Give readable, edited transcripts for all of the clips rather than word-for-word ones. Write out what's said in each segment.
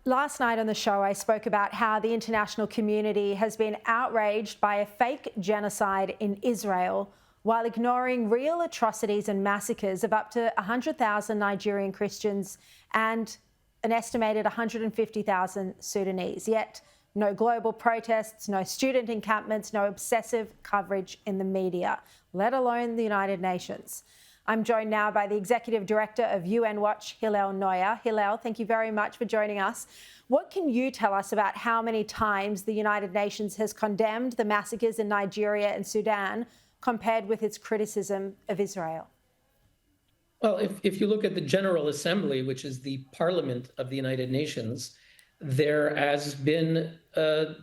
Last night on the show, I spoke about how the international community has been outraged by a fake genocide in Israel while ignoring real atrocities and massacres of up to 100,000 Nigerian Christians and an estimated 150,000 Sudanese. Yet, no global protests, no student encampments, no obsessive coverage in the media, let alone the United Nations. I'm joined now by the Executive Director of UN Watch, Hillel Neuer. Hillel, thank you very much for joining us. What can you tell us about how many times the United Nations has condemned the massacres in Nigeria and Sudan compared with its criticism of Israel? Well, if you look at the General Assembly, which is the parliament of the United Nations, there has been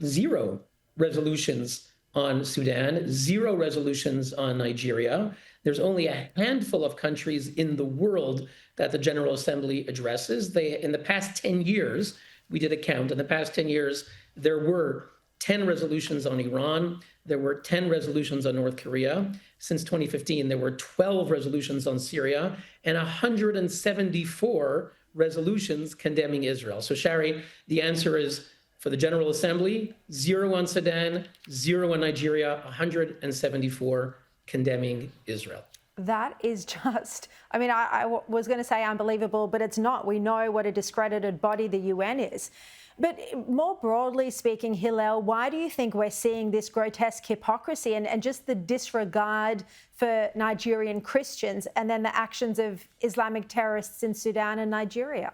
0 resolutions on Sudan, 0 resolutions on Nigeria. There's only a handful of countries in the world that the General Assembly addresses. In the past 10 years, we did a count. In the past 10 years, there were 10 resolutions on Iran. There were 10 resolutions on North Korea. Since 2015, there were 12 resolutions on Syria and 174 resolutions condemning Israel. So, Sharri, the answer is for the General Assembly, 0 on Sudan, 0 on Nigeria, 174 condemning Israel. That is just, I was going to say unbelievable, but it's not. We know what a discredited body the UN is. But more broadly speaking, Hillel, why do you think we're seeing this grotesque hypocrisy and just the disregard for Nigerian Christians and then the actions of Islamic terrorists in Sudan and Nigeria?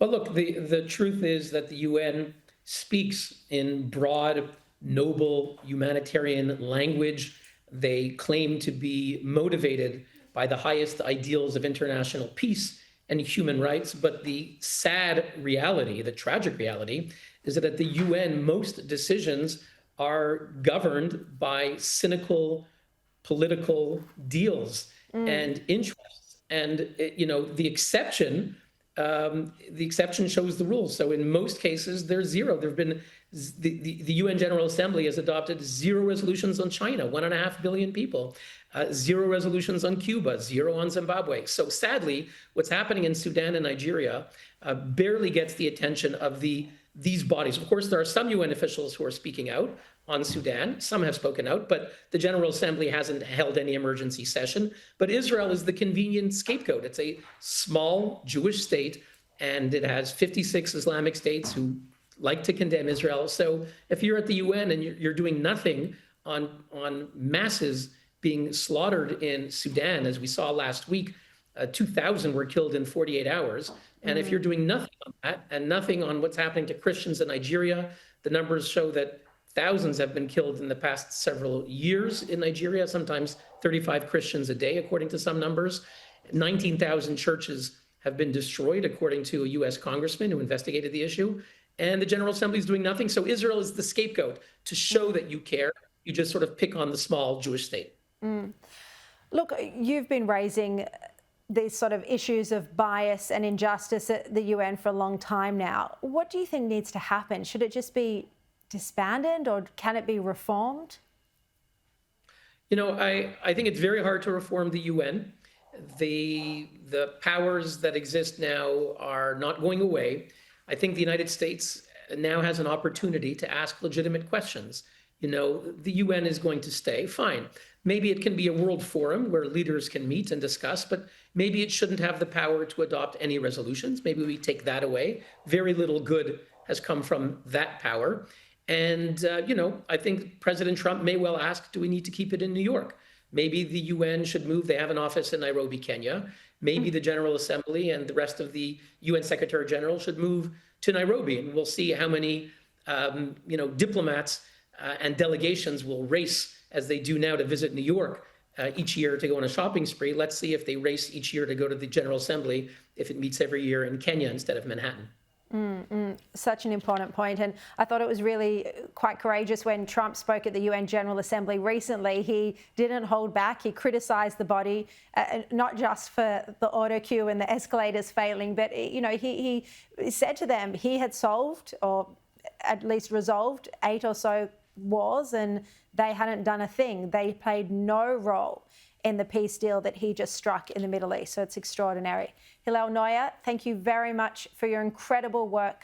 Well, look, the truth is that the UN speaks in broad, noble, humanitarian language. They claim to be motivated by the highest ideals of international peace and human rights. But the sad reality, the tragic reality, is that at the UN, most decisions are governed by cynical political deals and interests. And, the exception shows the rule. So in most cases, there's 0. There have been the UN General Assembly has adopted 0 resolutions on China, 1.5 billion people, 0 resolutions on Cuba, 0 on Zimbabwe. So sadly, what's happening in Sudan and Nigeria barely gets the attention of these bodies. Of course, there are some UN officials who are speaking out on Sudan. Some have spoken out, but the General Assembly hasn't held any emergency session. But Israel is the convenient scapegoat. It's a small Jewish state, and it has 56 Islamic states who like to condemn Israel. So if you're at the UN and you're doing nothing on masses being slaughtered in Sudan, as we saw last week, 2,000 were killed in 48 hours. And if you're doing nothing on that and nothing on what's happening to Christians in Nigeria, the numbers show that thousands have been killed in the past several years in Nigeria, sometimes 35 Christians a day, according to some numbers. 19,000 churches have been destroyed, according to a US congressman who investigated the issue. And the General Assembly is doing nothing. So Israel is the scapegoat to show that you care. You just sort of pick on the small Jewish state. Look, you've been raising these sort of issues of bias and injustice at the UN for a long time now. What do you think needs to happen? Should it just be disbanded or can it be reformed? I think it's very hard to reform the UN. The powers that exist now are not going away. I think the United States now has an opportunity to ask legitimate questions. The UN is going to stay, fine. Maybe it can be a world forum where leaders can meet and discuss, but maybe it shouldn't have the power to adopt any resolutions. Maybe we take that away. Very little good has come from that power. And, I think President Trump may well ask, do we need to keep it in New York? Maybe the UN should move. They have an office in Nairobi, Kenya. Maybe the General Assembly and the rest of the UN Secretary General should move to Nairobi. And we'll see how many, diplomats and delegations will race as they do now to visit New York each year to go on a shopping spree. Let's see if they race each year to go to the General Assembly if it meets every year in Kenya instead of Manhattan. Such an important point. And I thought it was really quite courageous when Trump spoke at the UN General Assembly recently. He didn't hold back. He criticised the body, not just for the auto queue and the escalators failing, but, he said to them he had solved or at least resolved 8 or so wars and they hadn't done a thing. They played no role in the peace deal that he just struck in the Middle East. So it's extraordinary. Hillel Neuer, thank you very much for your incredible work